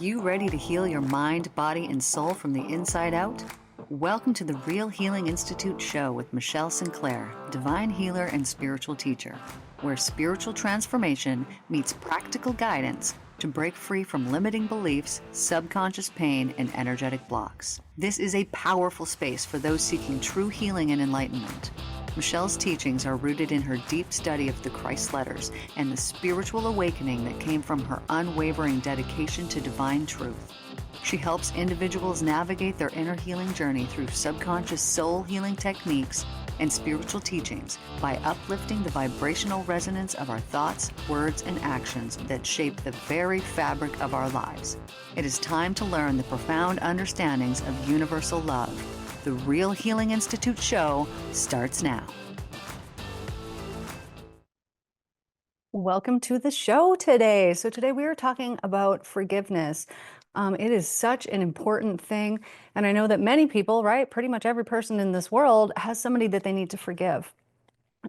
you ready to heal your mind, body, and soul from the inside out? Welcome to the Real Healing Institute show with Michelle Sinclair, divine healer and spiritual teacher, where spiritual transformation meets practical guidance to break free from limiting beliefs, subconscious pain, and energetic blocks. This is a powerful space for those seeking true healing and enlightenment. Michelle's teachings are rooted in her deep study of the Christ letters and the spiritual awakening that came from her unwavering dedication to divine truth. She helps individuals navigate their inner healing journey through subconscious soul healing techniques and spiritual teachings by uplifting the vibrational resonance of our thoughts, words, and actions that shape the very fabric of our lives. It is time to learn the profound understandings of universal love. The Real Healing Institute show starts now. Welcome to the show today. So today we are talking about forgiveness. It is such an important thing. And I know that many people, right, pretty much every person in this world has somebody that they need to forgive.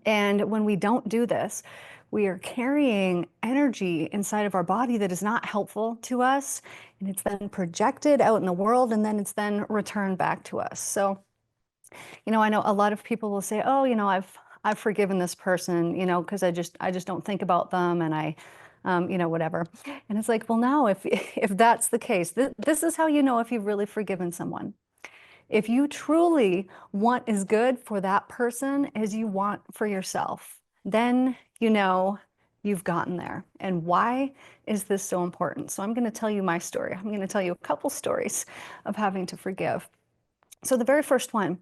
And when we don't do this, we are carrying energy inside of our body that is not helpful to us. And it's then projected out in the world, and then it's then returned back to us. So I know a lot of people will say, "Oh, I've forgiven this person, because I just don't think about them, and whatever." And it's like, well, no, if if that's the case, this is how you know if you've really forgiven someone. If you truly want as good for that person as you want for yourself, then you've gotten there. And why is this so important? So I'm going to tell you my story. I'm going to tell you a couple stories of having to forgive. So the very first one,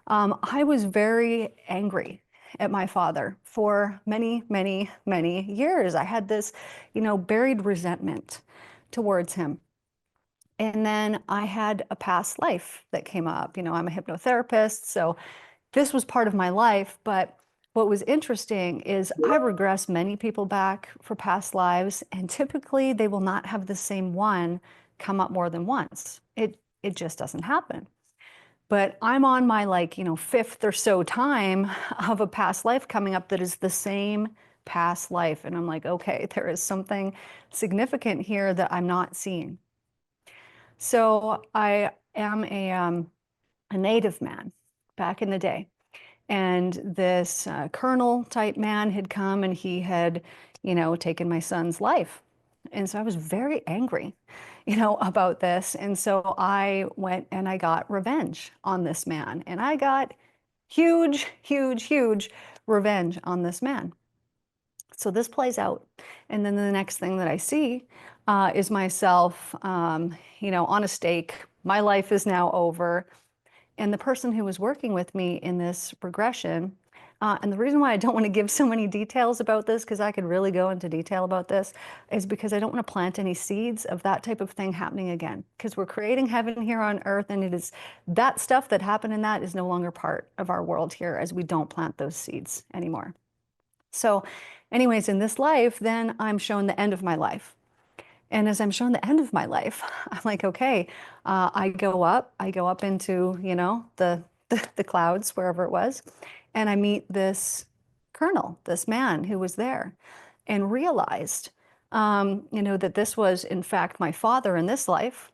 I was very angry at my father for many, many, many years. I had this, buried resentment towards him. And then I had a past life that came up. I'm a hypnotherapist, so this was part of my life. But what was interesting is I regress many people back for past lives, and typically they will not have the same one come up more than once. It just doesn't happen. But I'm on my fifth or so time of a past life coming up that is the same past life. And I'm like, okay, there is something significant here that I'm not seeing. So I am a native man back in the day. And this colonel type man had come and he had, taken my son's life. And so I was very angry, about this. And so I went and I got revenge on this man. And I got huge, huge, huge revenge on this man. So this plays out. And then the next thing that I see is myself, on a stake. My life is now over. And the person who was working with me in this regression, and the reason why I don't want to give so many details about this, because I could really go into detail about this, is because I don't want to plant any seeds of that type of thing happening again. Because we're creating heaven here on earth, and it is that stuff that happened in that is no longer part of our world here, as we don't plant those seeds anymore. So anyways, in this life, then I'm shown the end of my life. And as I'm shown the end of my life, I'm like, okay, I go up into, the clouds, wherever it was, and I meet this colonel, this man who was there, and realized, that this was in fact my father in this life,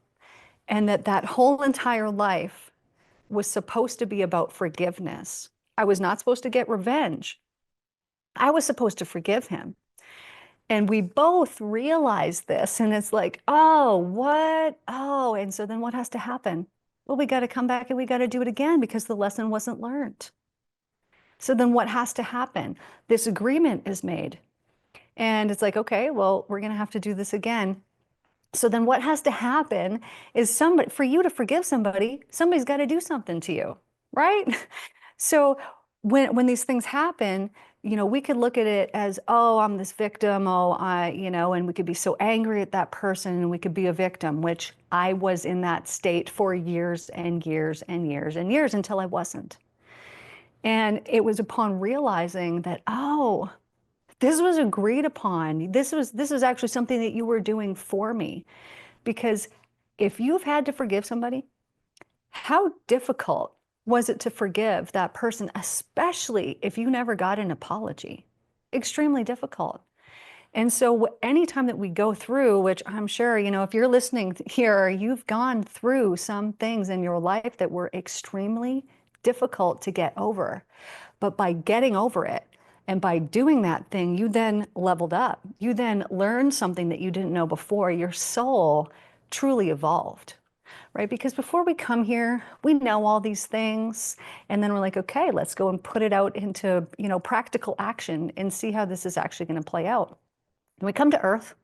and that whole entire life was supposed to be about forgiveness. I was not supposed to get revenge. I was supposed to forgive him. And we both realize this, and it's like, oh, what? Oh, and so then what has to happen? Well, we got to come back and we got to do it again because the lesson wasn't learned. So then what has to happen? This agreement is made. And it's like, okay, well, we're going to have to do this again. So then what has to happen is for you to forgive somebody, somebody's got to do something to you, right? So when these things happen, we could look at it as, oh, I'm this victim, and we could be so angry at that person and we could be a victim, which I was in that state for years and years and years and years until I wasn't. And it was upon realizing that, oh, this was agreed upon. This was actually something that you were doing for me. Because if you've had to forgive somebody, how difficult was it to forgive that person, especially if you never got an apology? Extremely difficult. And so anytime that we go through, which I'm sure, if you're listening here, you've gone through some things in your life that were extremely difficult to get over. But by getting over it and by doing that thing, you then leveled up. You then learned something that you didn't know before. Your soul truly evolved, right? Because before we come here, we know all these things, and then we're like, okay, let's go and put it out into, practical action and see how this is actually going to play out. And we come to Earth,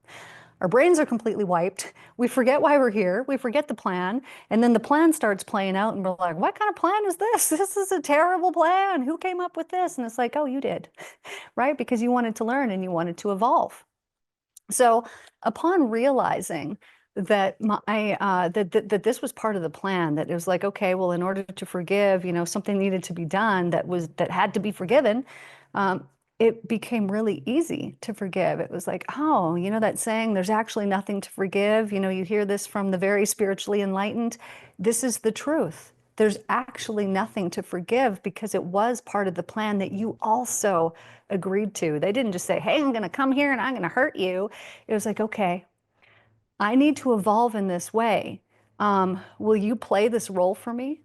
our brains are completely wiped. We forget why we're here. We forget the plan. And then the plan starts playing out, and we're like, what kind of plan is this? This is a terrible plan. Who came up with this? And it's like, oh, you did, right? Because you wanted to learn and you wanted to evolve. So upon realizing that that this was part of the plan, that it was like, okay, well, in order to forgive, something needed to be done that had to be forgiven. Um, it became really easy to forgive. It was like, oh, that saying, there's actually nothing to forgive. You hear this from the very spiritually enlightened. This is the truth. There's actually nothing to forgive because it was part of the plan that you also agreed to. They didn't just say, hey, I'm going to come here and I'm going to hurt you. It was like, okay, I need to evolve in this way. Will you play this role for me?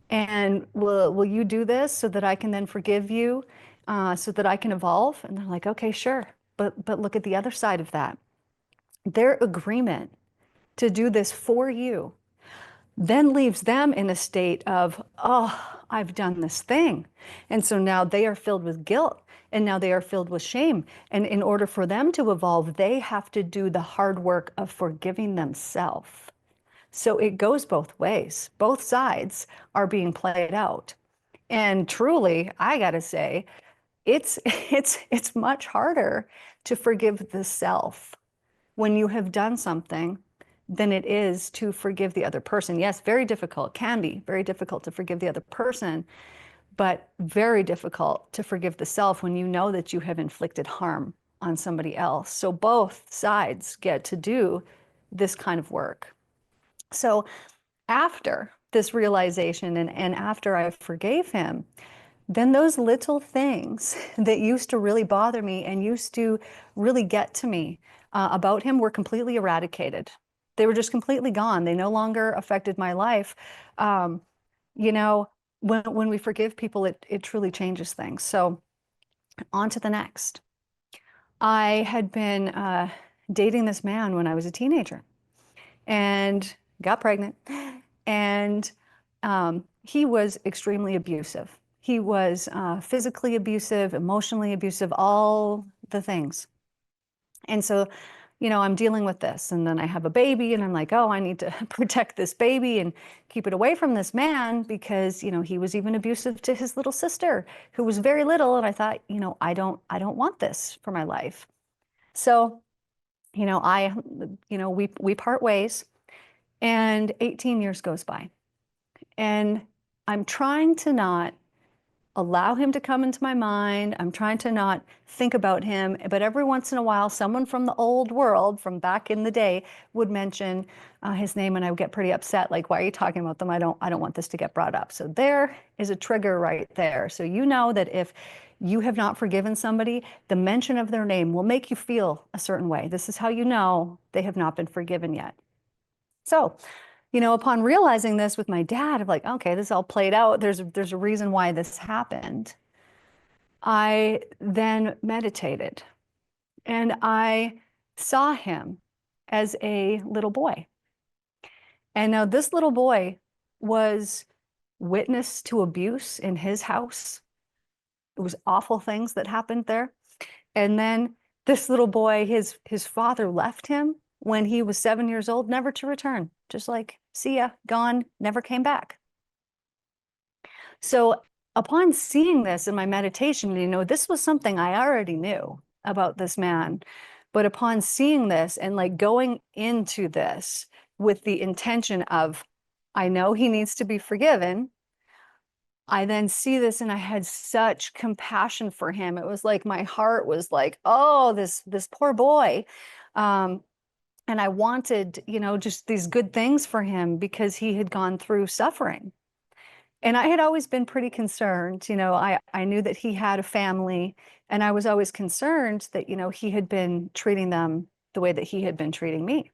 And will you do this so that I can then forgive you, so that I can evolve? And they're like, okay, sure. But look at the other side of that. Their agreement to do this for you then leaves them in a state of, oh, I've done this thing. And so now they are filled with guilt, and now they are filled with shame. And in order for them to evolve, they have to do the hard work of forgiving themselves. So it goes both ways. Both sides are being played out. And truly, I gotta say, it's much harder to forgive the self when you have done something than it is to forgive the other person. Yes, very difficult, can be very difficult to forgive the other person, but very difficult to forgive the self when you know that you have inflicted harm on somebody else. So both sides get to do this kind of work. So after this realization and after I forgave him, then those little things that used to really bother me and used to really get to me about him were completely eradicated. They were just completely gone. They no longer affected my life. Um, you know, when we forgive people, it truly changes things. So on to the next. I had been dating this man when I was a teenager and got pregnant. And he was extremely abusive. He was physically abusive, emotionally abusive, all the things. And so, I'm dealing with this. And then I have a baby, and I'm like, oh, I need to protect this baby and keep it away from this man because, he was even abusive to his little sister who was very little. And I thought, I don't want this for my life. So, we part ways, and 18 years goes by. And I'm trying to not allow him to come into my mind. I'm trying to not think about him. But every once in a while, someone from the old world, from back in the day, would mention his name, and I would get pretty upset. Like, why are you talking about them? I don't want this to get brought up. So there is a trigger right there. So you know that if you have not forgiven somebody, the mention of their name will make you feel a certain way. This is how you know they have not been forgiven yet. So, upon realizing this with my dad, I'm like, okay, this all played out. There's a reason why this happened. I then meditated and I saw him as a little boy. And now this little boy was witness to abuse in his house. It was awful things that happened there. And then this little boy, his father left him when he was 7 years old, never to return. Just like, see ya, gone, never came back. So upon seeing this in my meditation, this was something I already knew about this man. But upon seeing this and like going into this with the intention of, I know he needs to be forgiven. I then see this and I had such compassion for him. It was like my heart was like, oh, this poor boy. And I wanted, just these good things for him because he had gone through suffering. And I had always been pretty concerned. I knew that he had a family, and I was always concerned that, he had been treating them the way that he had been treating me.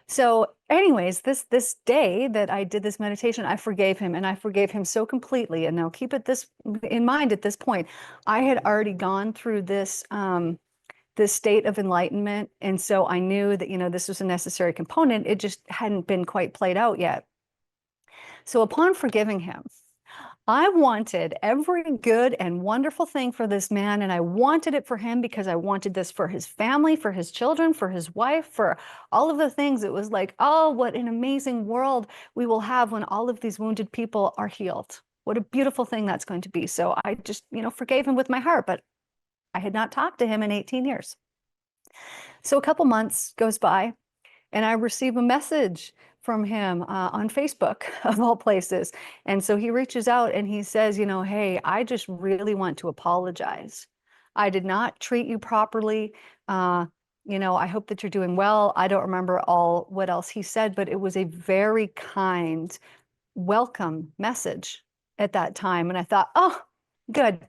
So, anyways, this day that I did this meditation, I forgave him, and I forgave him so completely. And now keep it this in mind at this point. I had already gone through this state of enlightenment, and so I knew that, this was a necessary component. It just hadn't been quite played out yet. So upon forgiving him, I wanted every good and wonderful thing for this man, and I wanted it for him because I wanted this for his family, for his children, for his wife, for all of the things. It was like, oh, what an amazing world we will have when all of these wounded people are healed. What a beautiful thing that's going to be. So I just, forgave him with my heart, but I had not talked to him in 18 years. So a couple months goes by, and I receive a message from him on Facebook, of all places. And so he reaches out and he says, hey, I just really want to apologize. I did not treat you properly. I hope that you're doing well. I don't remember all what else he said, but it was a very kind, welcome message at that time. And I thought, oh, good.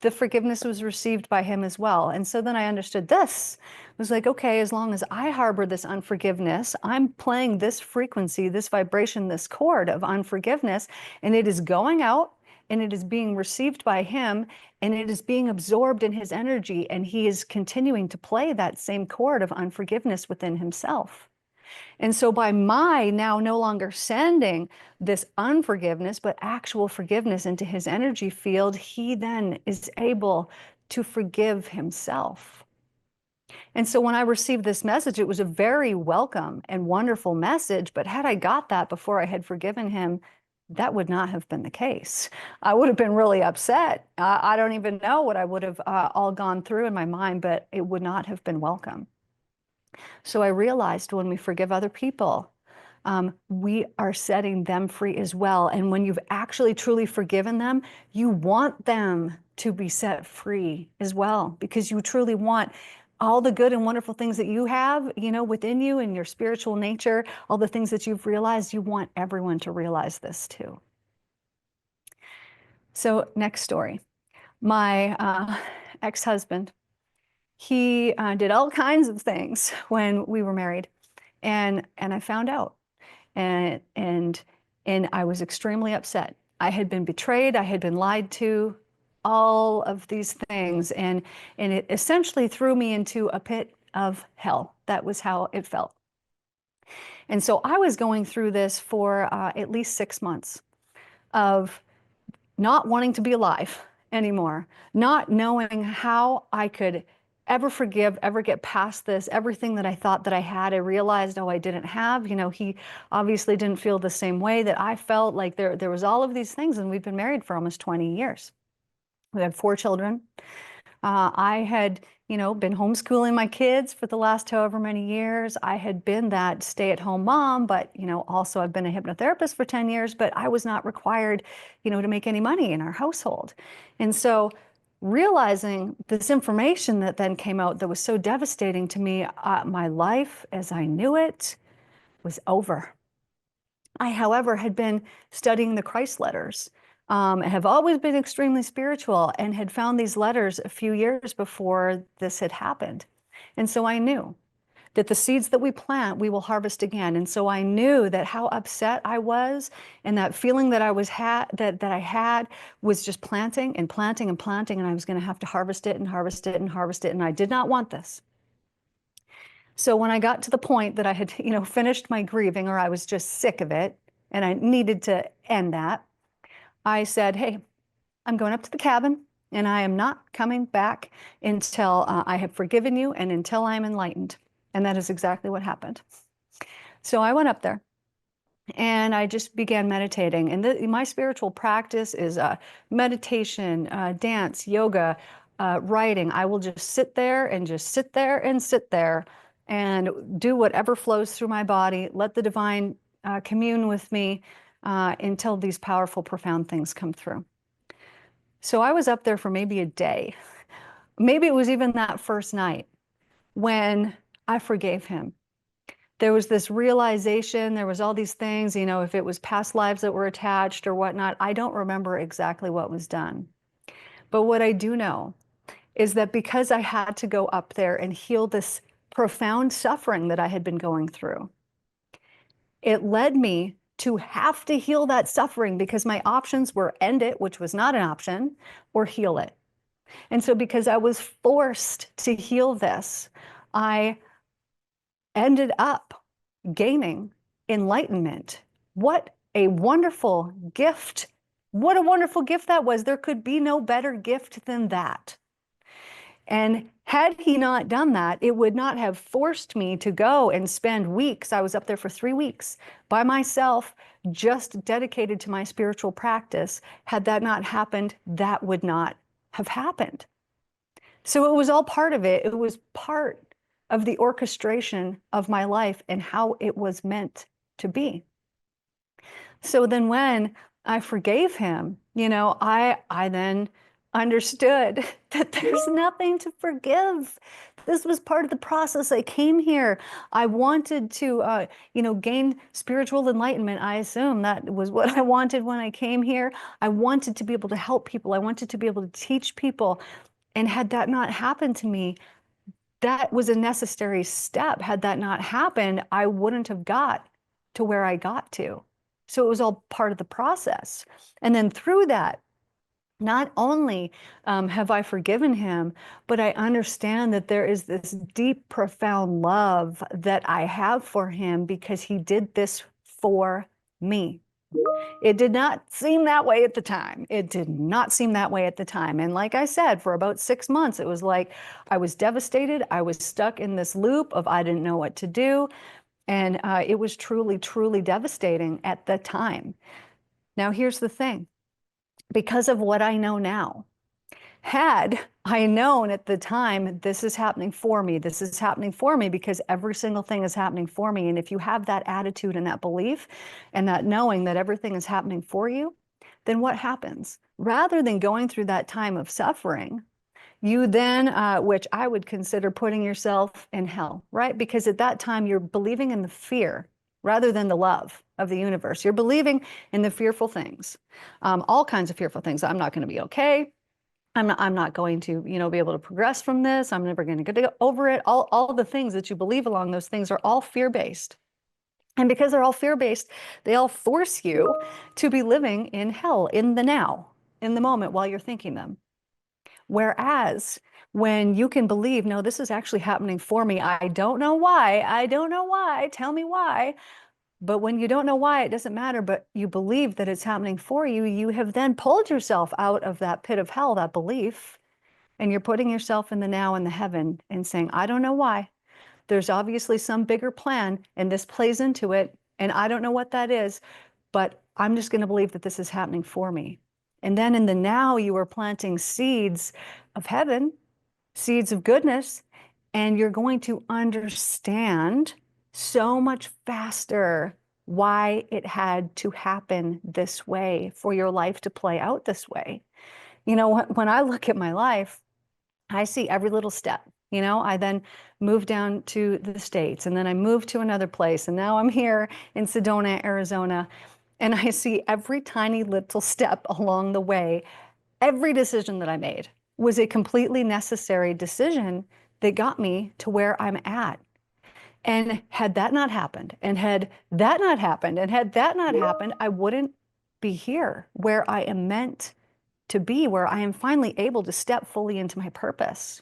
The forgiveness was received by him as well. And so then I understood this. It was like, okay, as long as I harbor this unforgiveness, I'm playing this frequency, this vibration, this chord of unforgiveness, and it is going out and it is being received by him and it is being absorbed in his energy. And he is continuing to play that same chord of unforgiveness within himself. And so by my now no longer sending this unforgiveness, but actual forgiveness into his energy field, he then is able to forgive himself. And so when I received this message, it was a very welcome and wonderful message. But had I got that before I had forgiven him, that would not have been the case. I would have been really upset. I don't even know what I would have all gone through in my mind, but it would not have been welcome. So I realized when we forgive other people, we are setting them free as well. And when you've actually truly forgiven them, you want them to be set free as well, because you truly want all the good and wonderful things that you have, within you and your spiritual nature, all the things that you've realized, you want everyone to realize this too. So next story, my ex-husband, he did all kinds of things when we were married, and I found out, and I was extremely upset. I had been betrayed, I had been lied to, all of these things, and it essentially threw me into a pit of hell. That was how it felt. And so I was going through this for at least 6 months of not wanting to be alive anymore, not knowing how I could ever forgive, ever get past this. Everything that I thought that I had, I realized, oh, I didn't have. He obviously didn't feel the same way that I felt. Like there was all of these things, and we've been married for almost 20 years. We had 4 children. I had, been homeschooling my kids for the last however many years. I had been that stay-at-home mom, but, also I've been a hypnotherapist for 10 years, but I was not required, to make any money in our household. And so realizing this information that then came out that was so devastating to me, my life as I knew it was over. I, however, had been studying the Christ letters, have always been extremely spiritual, and had found these letters a few years before this had happened. And so I knew that the seeds that we plant, we will harvest again. And so I knew that how upset I was, and that feeling that I had was just planting and planting and planting, and I was going to have to harvest it and harvest it and harvest it, and I did not want this. So when I got to the point that I had, finished my grieving, or I was just sick of it, and I needed to end that, I said, hey, I'm going up to the cabin, and I am not coming back until I have forgiven you and until I am enlightened. And that is exactly what happened. So I went up there and I just began meditating. And my spiritual practice is meditation, dance, yoga, writing. I will just sit there and just sit there and sit there and do whatever flows through my body, let the divine commune with me until these powerful, profound things come through. So I was up there for maybe a day. Maybe it was even that first night when I forgave him. there was this realization, there was all these things, if it was past lives that were attached or whatnot. I don't remember exactly what was done. But what I do know is that because I had to go up there and heal this profound suffering that I had been going through, it led me to have to heal that suffering because my options were end it, which was not an option, or heal it. And so because I was forced to heal this, I ended up gaining enlightenment. What a wonderful gift. What a wonderful gift that was. There could be no better gift than that. And had he not done that, it would not have forced me to go and spend weeks. I was up there for 3 weeks by myself, just dedicated to my spiritual practice. Had that not happened, that would not have happened. So it was all part of it. It was part of the orchestration of my life and how it was meant to be. So then when I forgave him, I then understood that there's nothing to forgive. This was part of the process. I came here. I wanted to, gain spiritual enlightenment. I assume that was what I wanted when I came here. I wanted to be able to help people. I wanted to be able to teach people. And had that not happened to me, that was a necessary step. Had that not happened, I wouldn't have got to where I got to. So it was all part of the process. And then through that, not only have I forgiven him, but I understand that there is this deep, profound love that I have for him because he did this for me. It did not seem that way at the time. It did not seem that way at the time. And like I said, for about 6 months, it was like I was devastated. I was stuck in this loop of I didn't know what to do. And it was truly, truly devastating at the time. Now, here's the thing. Because of what I know now, had I known at the time, this is happening for me, this is happening for me because every single thing is happening for me. And if you have that attitude and that belief and that knowing that everything is happening for you, then what happens? Rather than going through that time of suffering, you then, which I would consider putting yourself in hell, right? Because at that time, you're believing in the fear rather than the love of the universe. You're believing in the fearful things, all kinds of fearful things. I'm not going to be okay. I'm not going to, be able to progress from this. I'm never going to get over it. All the things that you believe along those things are all fear-based. And because they're all fear-based, they all force you to be living in hell, in the now, in the moment while you're thinking them. Whereas when you can believe, no, this is actually happening for me. I don't know why. I don't know why. Tell me why. But when you don't know why, it doesn't matter, but you believe that it's happening for you, you have then pulled yourself out of that pit of hell, that belief, and you're putting yourself in the now and the heaven and saying, I don't know why. There's obviously some bigger plan, and this plays into it, and I don't know what that is, but I'm just going to believe that this is happening for me. And then in the now, you are planting seeds of heaven, seeds of goodness, and you're going to understand so much faster why it had to happen this way, for your life to play out this way. When I look at my life, I see every little step. I then moved down to the States, and then I moved to another place, and now I'm here in Sedona, Arizona, and I see every tiny little step along the way. Every decision that I made was a completely necessary decision that got me to where I'm at. And had that not happened, and had that not happened, and had that not happened, I wouldn't be here where I am meant to be, where I am finally able to step fully into my purpose.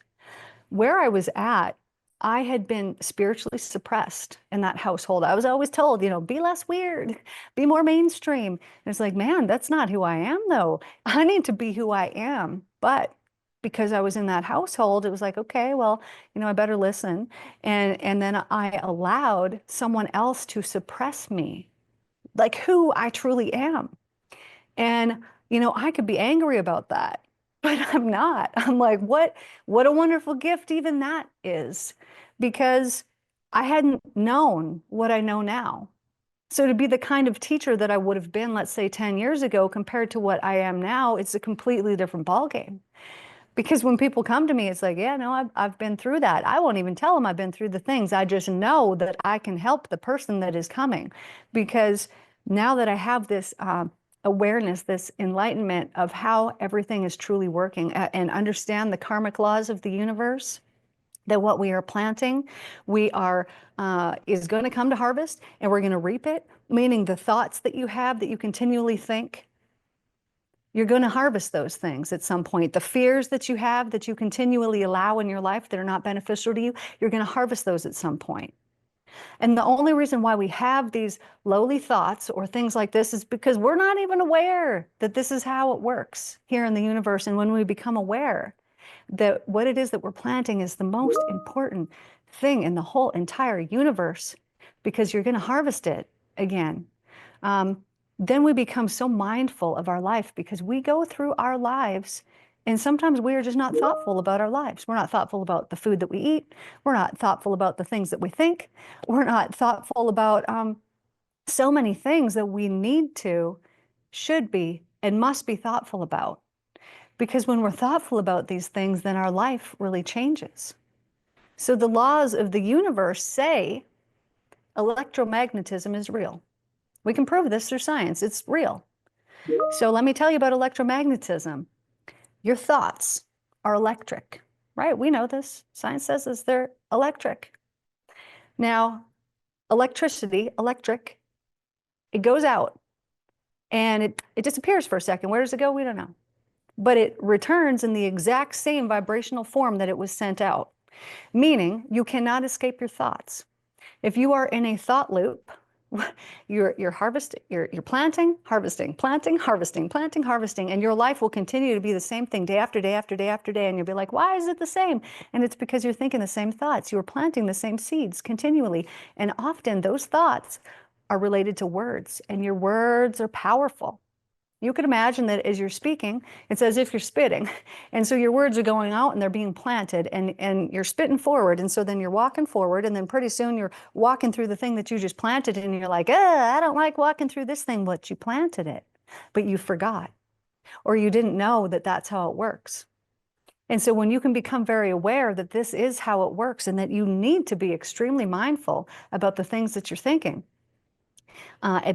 Where I was at, I had been spiritually suppressed in that household. I was always told, be less weird, be more mainstream. And it's like, man, that's not who I am, though. I need to be who I am. But because I was in that household, it was like, okay, well, I better listen. And then I allowed someone else to suppress me, like who I truly am. And, I could be angry about that, but I'm not. I'm like, what a wonderful gift even that is, because I hadn't known what I know now. So to be the kind of teacher that I would have been, let's say 10 years ago, compared to what I am now, it's a completely different ballgame. Because when people come to me, it's like, yeah, no, I've been through that. I won't even tell them I've been through the things. I just know that I can help the person that is coming. Because now that I have this awareness, this enlightenment of how everything is truly working and understand the karmic laws of the universe, that what we are planting, we are is going to come to harvest and we're going to reap it, meaning the thoughts that you have that you continually think, you're going to harvest those things at some point. The fears that you have that you continually allow in your life that are not beneficial to you, you're going to harvest those at some point. And the only reason why we have these lowly thoughts or things like this is because we're not even aware that this is how it works here in the universe. And when we become aware that what it is that we're planting is the most important thing in the whole entire universe, because you're going to harvest it again. Then we become so mindful of our life because we go through our lives and sometimes we are just not thoughtful about our lives. We're not thoughtful about the food that we eat. We're not thoughtful about the things that we think. We're not thoughtful about so many things that we need to, should be, and must be thoughtful about. Because when we're thoughtful about these things, then our life really changes. So the laws of the universe say electromagnetism is real. We can prove this through science. It's real. So let me tell you about electromagnetism. Your thoughts are electric, right? We know this. Science says this. They're electric. Now, electricity, electric, it goes out and it disappears for a second. Where does it go? We don't know. But it returns in the exact same vibrational form that it was sent out, meaning you cannot escape your thoughts. If you are in a thought loop, you're harvesting, you're planting, harvesting, planting, harvesting, planting, harvesting, and your life will continue to be the same thing day after day after day after day. And you'll be like, why is it the same? And it's because you're thinking the same thoughts. You're planting the same seeds continually. And often those thoughts are related to words, and your words are powerful. You could imagine that as you're speaking, it's as if you're spitting. And so your words are going out and they're being planted and you're spitting forward. And so then you're walking forward and then pretty soon you're walking through the thing that you just planted and you're like, I don't like walking through this thing, but you planted it, but you forgot, or you didn't know that that's how it works. And so when you can become very aware that this is how it works and that you need to be extremely mindful about the things that you're thinking,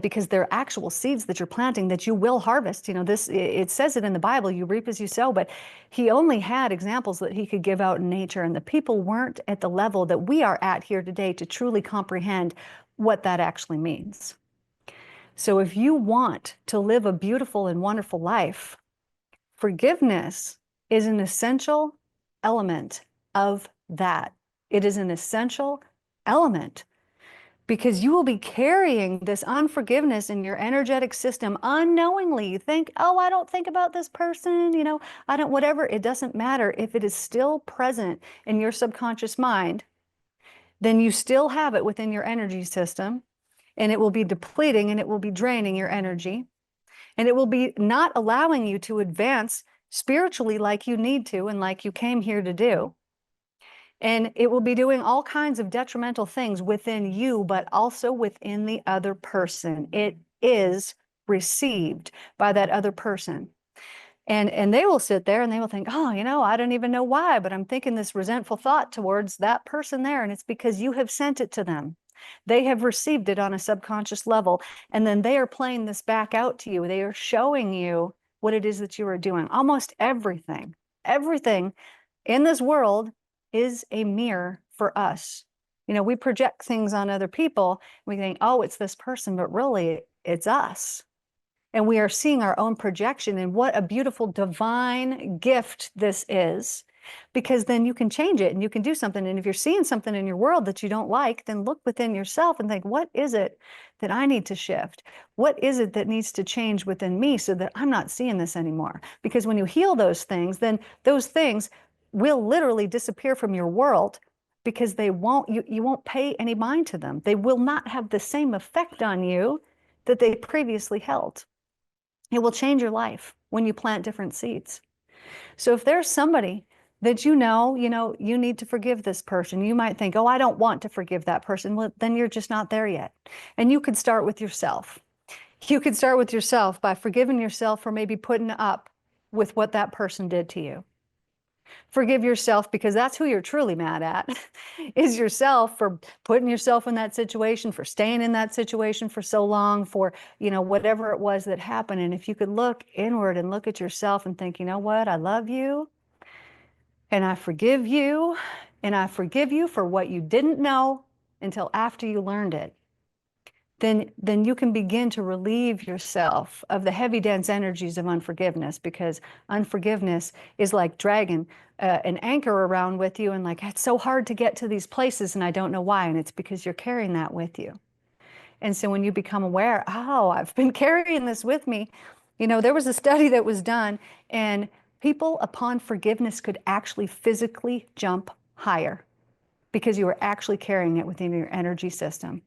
because they're actual seeds that you're planting that you will harvest. You know, this, it says it in the Bible, you reap as you sow, but he only had examples that he could give out in nature, and the people weren't at the level that we are at here today to truly comprehend what that actually means. So if you want to live a beautiful and wonderful life, forgiveness is an essential element of that. It is an essential element, because you will be carrying this unforgiveness in your energetic system unknowingly. You think, oh, I don't think about this person, you know, I don't, whatever. It doesn't matter. If it is still present in your subconscious mind, then you still have it within your energy system, and it will be depleting and it will be draining your energy, and it will be not allowing you to advance spiritually like you need to and like you came here to do. And it will be doing all kinds of detrimental things within you, but also within the other person. It is received by that other person. And they will sit there and they will think, oh, you know, I don't even know why, but I'm thinking this resentful thought towards that person there. And it's because you have sent it to them. They have received it on a subconscious level. And then they are playing this back out to you. They are showing you what it is that you are doing. Almost everything in this world is a mirror for us. You know, we project things on other people. We think, oh, it's this person, but really it's us. And we are seeing our own projection, and what a beautiful divine gift this is, because then you can change it and you can do something. And if you're seeing something in your world that you don't like, then look within yourself and think, what is it that I need to shift? What is it that needs to change within me so that I'm not seeing this anymore? Because when you heal those things, then those things will literally disappear from your world, because they won't, you won't pay any mind to them. They will not have the same effect on you that they previously held. It will change your life when you plant different seeds. So if there's somebody that you know, you need to forgive this person, you might think, oh, I don't want to forgive that person. Well, then you're just not there yet. And you could start with yourself. You could start with yourself by forgiving yourself for maybe putting up with what that person did to you. Forgive yourself because that's who you're truly mad at, is yourself for putting yourself in that situation, for staying in that situation for so long, for, whatever it was that happened. And if you could look inward and look at yourself and think, you know what, I love you and I forgive you and I forgive you for what you didn't know until after you learned it. Then you can begin to relieve yourself of the heavy, dense energies of unforgiveness, because unforgiveness is like dragging an anchor around with you and like, it's so hard to get to these places and I don't know why. And it's because you're carrying that with you. And so when you become aware, oh, I've been carrying this with me. There was a study that was done, and people upon forgiveness could actually physically jump higher because you were actually carrying it within your energy system.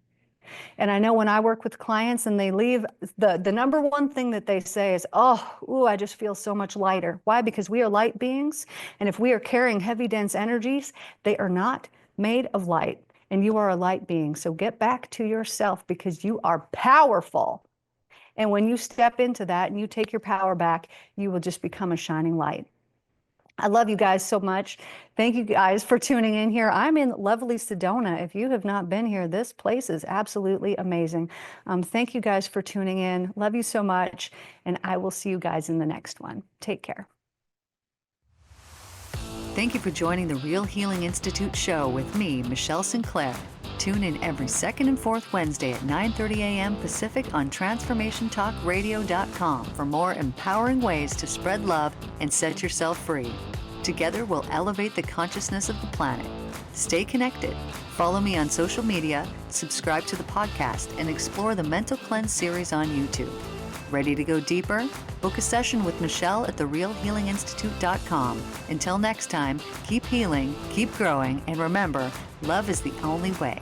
And I know when I work with clients and they leave, the number one thing that they say is, oh, I just feel so much lighter. Why? Because we are light beings. And if we are carrying heavy, dense energies, they are not made of light. And you are a light being. So get back to yourself, because you are powerful. And when you step into that and you take your power back, you will just become a shining light. I love you guys so much. Thank you guys for tuning in here. I'm in lovely Sedona. If you have not been here, this place is absolutely amazing. Thank you guys for tuning in. Love you so much. And I will see you guys in the next one. Take care. Thank you for joining the Real Healing Institute show with me, Michelle Sinclair. Tune in every second and fourth Wednesday at 9:30 a.m. Pacific on TransformationTalkRadio.com for more empowering ways to spread love and set yourself free. Together, we'll elevate the consciousness of the planet. Stay connected. Follow me on social media, subscribe to the podcast, and explore the Mental Cleanse series on YouTube. Ready to go deeper? Book a session with Michelle at therealhealinginstitute.com. Until next time, keep healing, keep growing, and remember, love is the only way.